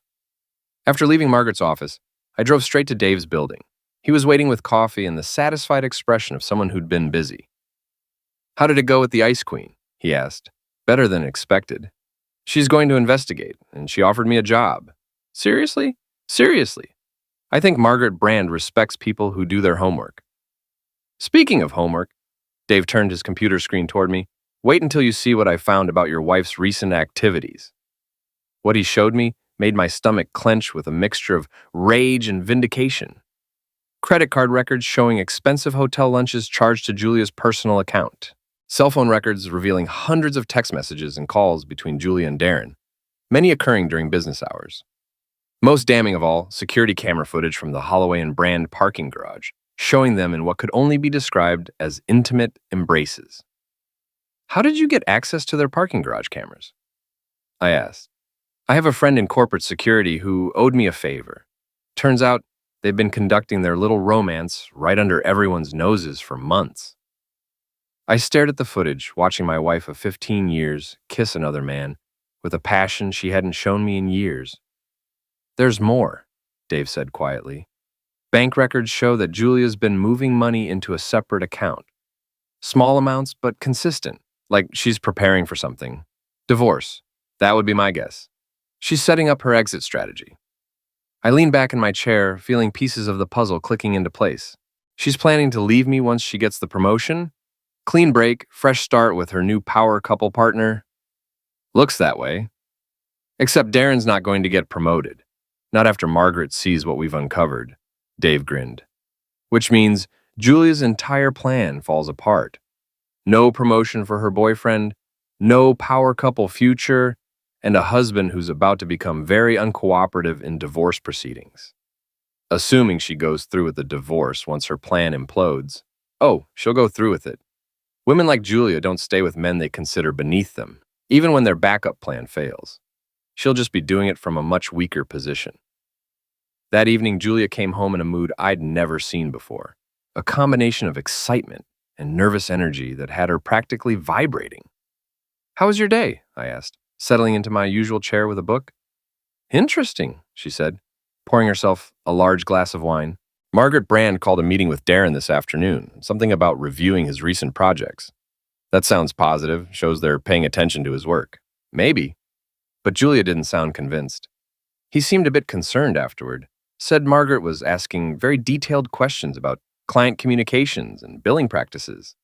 After leaving Margaret's office, I drove straight to Dave's building. He was waiting with coffee and the satisfied expression of someone who'd been busy. How did it go with the Ice Queen? He asked. Better than expected. She's going to investigate, and she offered me a job. Seriously? Seriously. I think Margaret Brand respects people who do their homework. Speaking of homework, Dave turned his computer screen toward me. Wait until you see what I found about your wife's recent activities. What he showed me made my stomach clench with a mixture of rage and vindication. Credit card records showing expensive hotel lunches charged to Julia's personal account. Cell phone records revealing hundreds of text messages and calls between Julia and Darren, many occurring during business hours. Most damning of all, security camera footage from the Holloway and Brand parking garage, showing them in what could only be described as intimate embraces. How did you get access to their parking garage cameras? I asked. I have a friend in corporate security who owed me a favor. Turns out they've been conducting their little romance right under everyone's noses for months. I stared at the footage, watching my wife of 15 years kiss another man with a passion she hadn't shown me in years. There's more, Dave said quietly. Bank records show that Julia's been moving money into a separate account. Small amounts, but consistent, like she's preparing for something. Divorce, that would be my guess. She's setting up her exit strategy. I lean back in my chair, feeling pieces of the puzzle clicking into place. She's planning to leave me once she gets the promotion? Clean break, fresh start with her new power couple partner? Looks that way. Except Darren's not going to get promoted. Not after Margaret sees what we've uncovered. Dave grinned. Which means Julia's entire plan falls apart. No promotion for her boyfriend, no power couple future, and a husband who's about to become very uncooperative in divorce proceedings. Assuming she goes through with the divorce once her plan implodes. Oh, she'll go through with it. Women like Julia don't stay with men they consider beneath them, even when their backup plan fails. She'll just be doing it from a much weaker position. That evening, Julia came home in a mood I'd never seen before, a combination of excitement and nervous energy that had her practically vibrating. "How was your day?" I asked, settling into my usual chair with a book. "Interesting," she said, pouring herself a large glass of wine. "Margaret Brand called a meeting with Darren this afternoon, something about reviewing his recent projects. That sounds positive, shows they're paying attention to his work. Maybe." But Julia didn't sound convinced. He seemed a bit concerned afterward, said Margaret was asking very detailed questions about client communications and billing practices.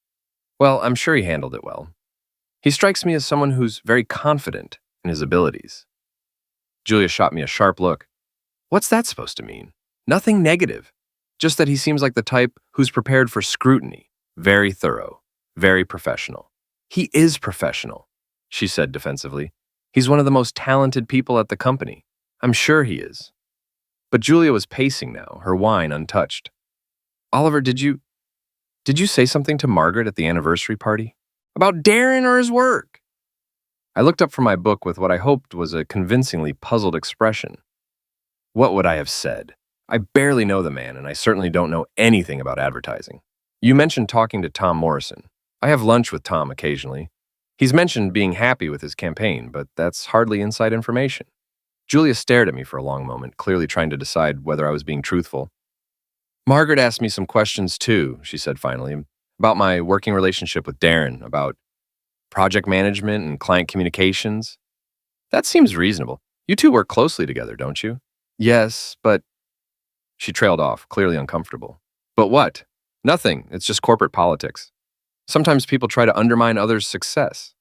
Well, I'm sure he handled it well. He strikes me as someone who's very confident in his abilities. Julia shot me a sharp look. What's that supposed to mean? Nothing negative. Just that he seems like the type who's prepared for scrutiny, very thorough, very professional. He is professional, she said defensively. He's one of the most talented people at the company. I'm sure he is. But Julia was pacing now, her wine untouched. Oliver, did you say something to Margaret at the anniversary party? About Darren or his work? I looked up from my book with what I hoped was a convincingly puzzled expression. What would I have said? I barely know the man, and I certainly don't know anything about advertising. You mentioned talking to Tom Morrison. I have lunch with Tom occasionally. He's mentioned being happy with his campaign, but that's hardly inside information. Julia stared at me for a long moment, clearly trying to decide whether I was being truthful. Margaret asked me some questions too, she said finally, about my working relationship with Darren, about project management and client communications. That seems reasonable. You two work closely together, don't you? Yes, but... She trailed off, clearly uncomfortable. But what? Nothing. It's just corporate politics. Sometimes people try to undermine others' success.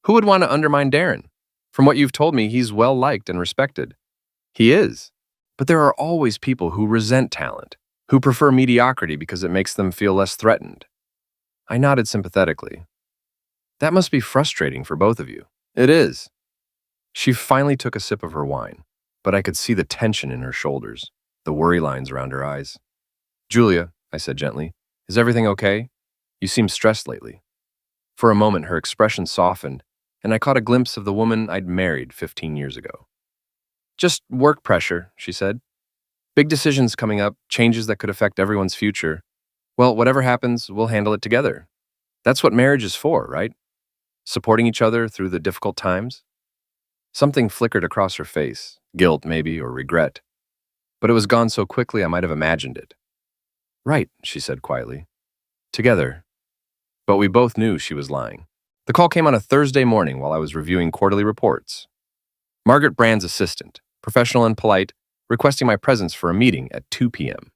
Who would want to undermine Darren? From what you've told me, he's well-liked and respected. He is. But there are always people who resent talent, who prefer mediocrity because it makes them feel less threatened. I nodded sympathetically. That must be frustrating for both of you. It is. She finally took a sip of her wine, but I could see the tension in her shoulders, the worry lines around her eyes. Julia, I said gently, is everything okay? You seem stressed lately. For a moment, her expression softened, and I caught a glimpse of the woman I'd married 15 years ago. Just work pressure, she said. Big decisions coming up, changes that could affect everyone's future. Well, whatever happens, we'll handle it together. That's what marriage is for, right? Supporting each other through the difficult times. Something flickered across her face, guilt maybe, or regret. But it was gone so quickly I might have imagined it. Right, she said quietly. Together. But we both knew she was lying. The call came on a Thursday morning while I was reviewing quarterly reports. Margaret Brand's assistant, professional and polite, requesting my presence for a meeting at 2 p.m.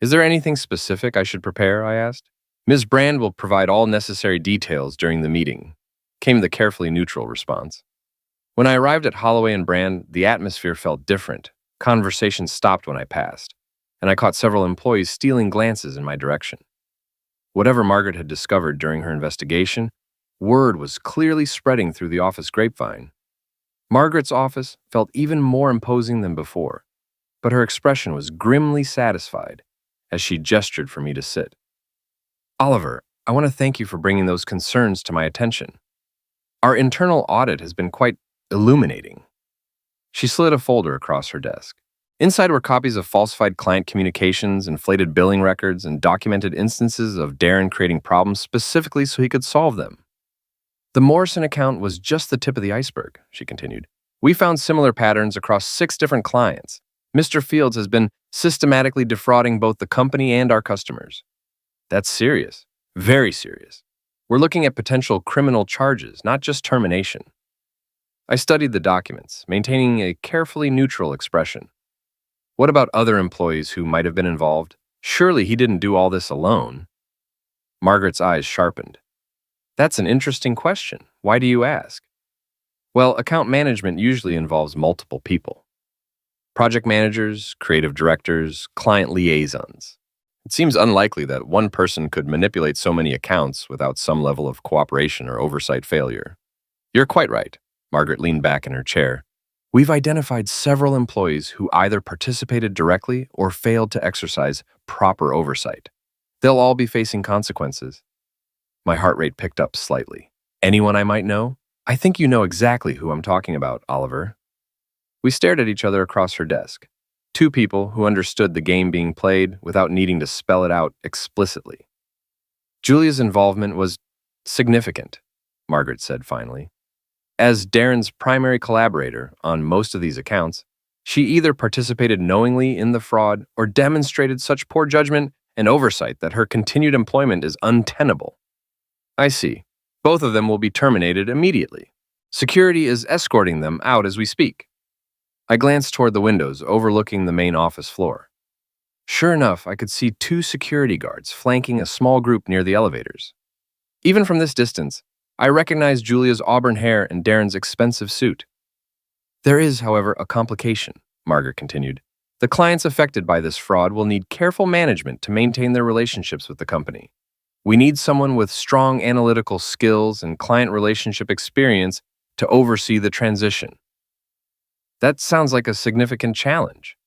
Is there anything specific I should prepare? I asked. Ms. Brand will provide all necessary details during the meeting, came the carefully neutral response. When I arrived at Holloway and Brand, the atmosphere felt different. Conversation stopped when I passed, and I caught several employees stealing glances in my direction. Whatever Margaret had discovered during her investigation, word was clearly spreading through the office grapevine. Margaret's office felt even more imposing than before, but her expression was grimly satisfied as she gestured for me to sit. Oliver, I want to thank you for bringing those concerns to my attention. Our internal audit has been quite illuminating. She slid a folder across her desk. Inside were copies of falsified client communications, inflated billing records, and documented instances of Darren creating problems specifically so he could solve them. The Morrison account was just the tip of the iceberg, she continued. We found similar patterns across 6 different clients. Mr. Fields has been systematically defrauding both the company and our customers. That's serious. Very serious. We're looking at potential criminal charges, not just termination. I studied the documents, maintaining a carefully neutral expression. What about other employees who might have been involved? Surely he didn't do all this alone. Margaret's eyes sharpened. That's an interesting question. Why do you ask? Well, account management usually involves multiple people. Project managers, creative directors, client liaisons. It seems unlikely that one person could manipulate so many accounts without some level of cooperation or oversight failure. You're quite right. Margaret leaned back in her chair. We've identified several employees who either participated directly or failed to exercise proper oversight. They'll all be facing consequences. My heart rate picked up slightly. Anyone I might know? I think you know exactly who I'm talking about, Oliver. We stared at each other across her desk. Two people who understood the game being played without needing to spell it out explicitly. Julia's involvement was significant, Margaret said finally. As Darren's primary collaborator on most of these accounts, she either participated knowingly in the fraud or demonstrated such poor judgment and oversight that her continued employment is untenable. I see. Both of them will be terminated immediately. Security is escorting them out as we speak. I glanced toward the windows overlooking the main office floor. Sure enough, I could see two security guards flanking a small group near the elevators. Even from this distance, I recognized Julia's auburn hair and Darren's expensive suit. There is, however, a complication, Margaret continued. The clients affected by this fraud will need careful management to maintain their relationships with the company. We need someone with strong analytical skills and client relationship experience to oversee the transition. That sounds like a significant challenge.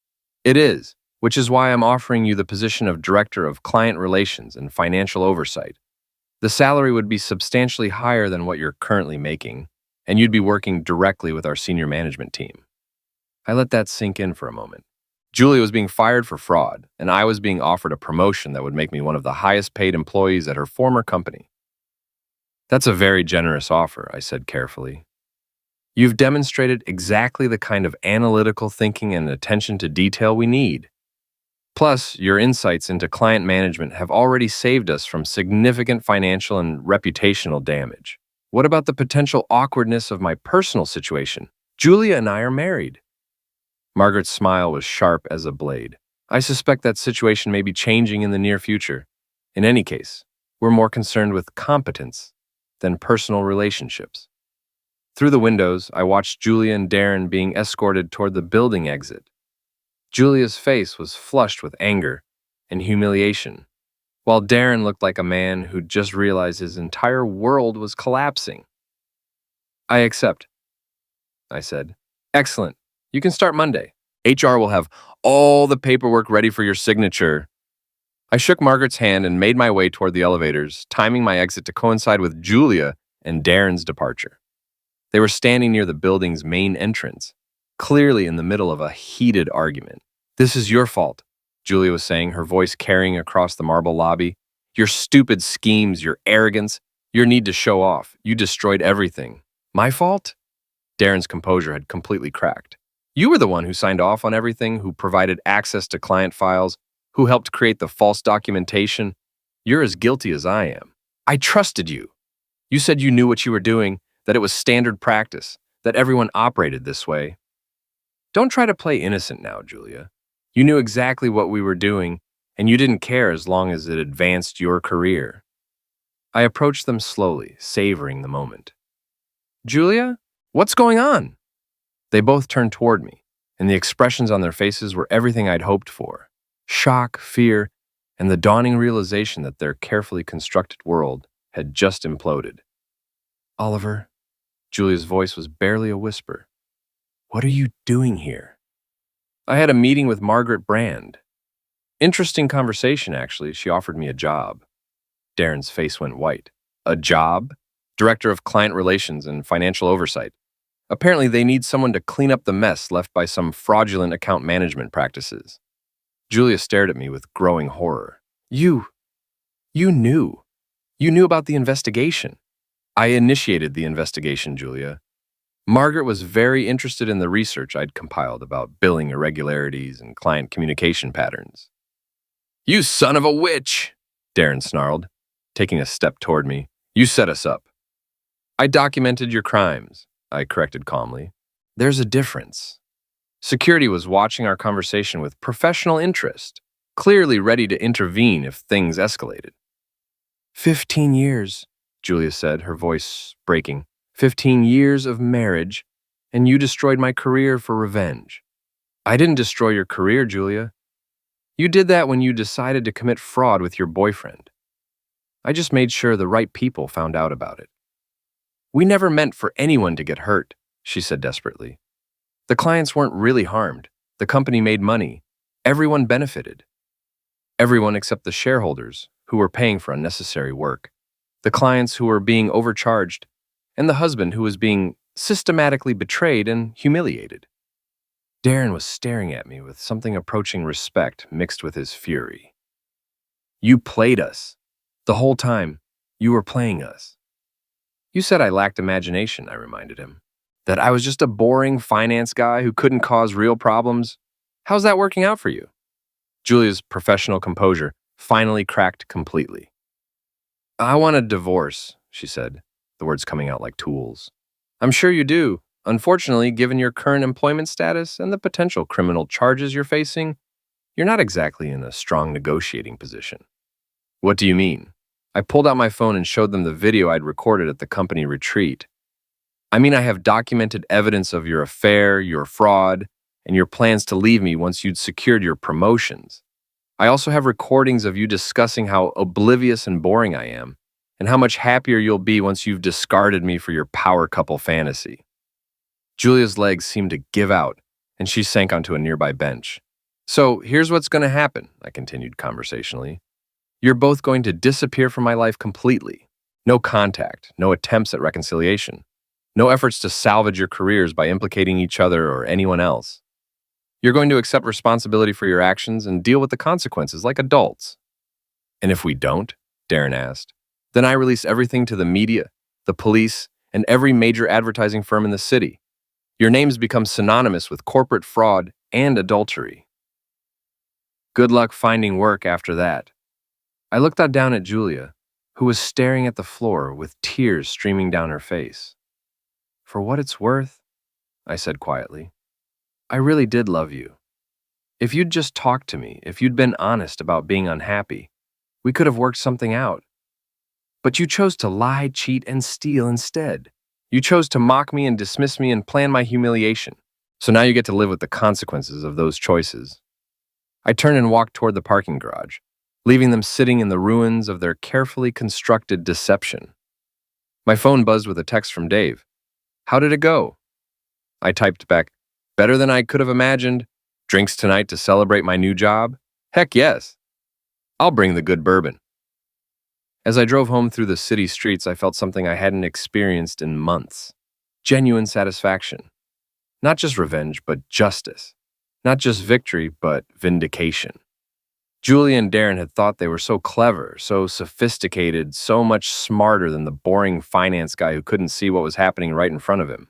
It is, which is why I'm offering you the position of Director of Client Relations and Financial Oversight. The salary would be substantially higher than what you're currently making, and you'd be working directly with our senior management team. I let that sink in for a moment. Julia was being fired for fraud, and I was being offered a promotion that would make me one of the highest paid employees at her former company. That's a very generous offer, I said carefully. You've demonstrated exactly the kind of analytical thinking and attention to detail we need. Plus, your insights into client management have already saved us from significant financial and reputational damage. What about the potential awkwardness of my personal situation? Julia and I are married. Margaret's smile was sharp as a blade. I suspect that situation may be changing in the near future. In any case, we're more concerned with competence than personal relationships. Through the windows, I watched Julia and Darren being escorted toward the building exit. Julia's face was flushed with anger and humiliation, while Darren looked like a man who'd just realized his entire world was collapsing. I accept, I said. Excellent. You can start Monday. HR will have all the paperwork ready for your signature. I shook Margaret's hand and made my way toward the elevators, timing my exit to coincide with Julia and Darren's departure. They were standing near the building's main entrance, clearly in the middle of a heated argument. This is your fault, Julia was saying, her voice carrying across the marble lobby. Your stupid schemes, your arrogance, your need to show off. You destroyed everything. My fault? Darren's composure had completely cracked. You were the one who signed off on everything, who provided access to client files, who helped create the false documentation. You're as guilty as I am. I trusted you. You said you knew what you were doing, that it was standard practice, that everyone operated this way. Don't try to play innocent now, Julia. You knew exactly what we were doing, and you didn't care as long as it advanced your career. I approached them slowly, savoring the moment. Julia, what's going on? They both turned toward me, and the expressions on their faces were everything I'd hoped for. Shock, fear, and the dawning realization that their carefully constructed world had just imploded. Oliver, Julia's voice was barely a whisper. What are you doing here? I had a meeting with Margaret Brand. Interesting conversation, actually. She offered me a job. Darren's face went white. A job? Director of Client Relations and Financial Oversight. Apparently, they need someone to clean up the mess left by some fraudulent account management practices. Julia stared at me with growing horror. You knew. You knew about the investigation. I initiated the investigation, Julia. Margaret was very interested in the research I'd compiled about billing irregularities and client communication patterns. You son of a witch, Darren snarled, taking a step toward me. You set us up. I documented your crimes, I corrected calmly. There's a difference. Security was watching our conversation with professional interest, clearly ready to intervene if things escalated. 15 years, Julia said, her voice breaking. 15 years of marriage, and you destroyed my career for revenge. I didn't destroy your career, Julia. You did that when you decided to commit fraud with your boyfriend. I just made sure the right people found out about it. We never meant for anyone to get hurt, she said desperately. The clients weren't really harmed. The company made money. Everyone benefited. Everyone except the shareholders, who were paying for unnecessary work. The clients who were being overcharged, and the husband who was being systematically betrayed and humiliated. Darren was staring at me with something approaching respect mixed with his fury. You played us. The whole time, you were playing us. You said I lacked imagination, I reminded him. That I was just a boring finance guy who couldn't cause real problems. How's that working out for you? Julia's professional composure finally cracked completely. I want a divorce, she said, the words coming out like tools. I'm sure you do. Unfortunately, given your current employment status and the potential criminal charges you're facing, you're not exactly in a strong negotiating position. What do you mean? I pulled out my phone and showed them the video I'd recorded at the company retreat. I mean, I have documented evidence of your affair, your fraud, and your plans to leave me once you'd secured your promotions. I also have recordings of you discussing how oblivious and boring I am, and how much happier you'll be once you've discarded me for your power couple fantasy. Julia's legs seemed to give out, and she sank onto a nearby bench. So here's what's going to happen, I continued conversationally. You're both going to disappear from my life completely. No contact, no attempts at reconciliation, no efforts to salvage your careers by implicating each other or anyone else. You're going to accept responsibility for your actions and deal with the consequences like adults. And if we don't, Darren asked, then I release everything to the media, the police, and every major advertising firm in the city. Your names become synonymous with corporate fraud and adultery. Good luck finding work after that. I looked down at Julia, who was staring at the floor with tears streaming down her face. For what it's worth, I said quietly, I really did love you. If you'd just talked to me, if you'd been honest about being unhappy, we could have worked something out. But you chose to lie, cheat, and steal instead. You chose to mock me and dismiss me and plan my humiliation. So now you get to live with the consequences of those choices. I turned and walked toward the parking garage, leaving them sitting in the ruins of their carefully constructed deception. My phone buzzed with a text from Dave. How did it go? I typed back, better than I could have imagined. Drinks tonight to celebrate my new job? Heck yes. I'll bring the good bourbon. As I drove home through the city streets, I felt something I hadn't experienced in months. Genuine satisfaction. Not just revenge, but justice. Not just victory, but vindication. Julia and Darren had thought they were so clever, so sophisticated, so much smarter than the boring finance guy who couldn't see what was happening right in front of him.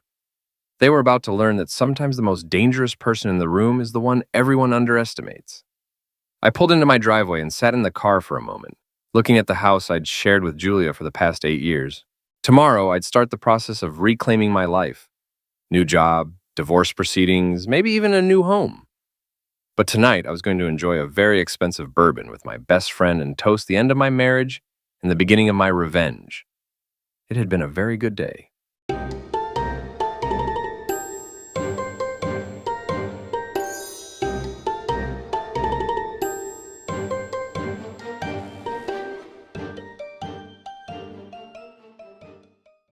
They were about to learn that sometimes the most dangerous person in the room is the one everyone underestimates. I pulled into my driveway and sat in the car for a moment, looking at the house I'd shared with Julia for the past 8 years. Tomorrow, I'd start the process of reclaiming my life. New job, divorce proceedings, maybe even a new home. But tonight, I was going to enjoy a very expensive bourbon with my best friend and toast the end of my marriage and the beginning of my revenge. It had been a very good day.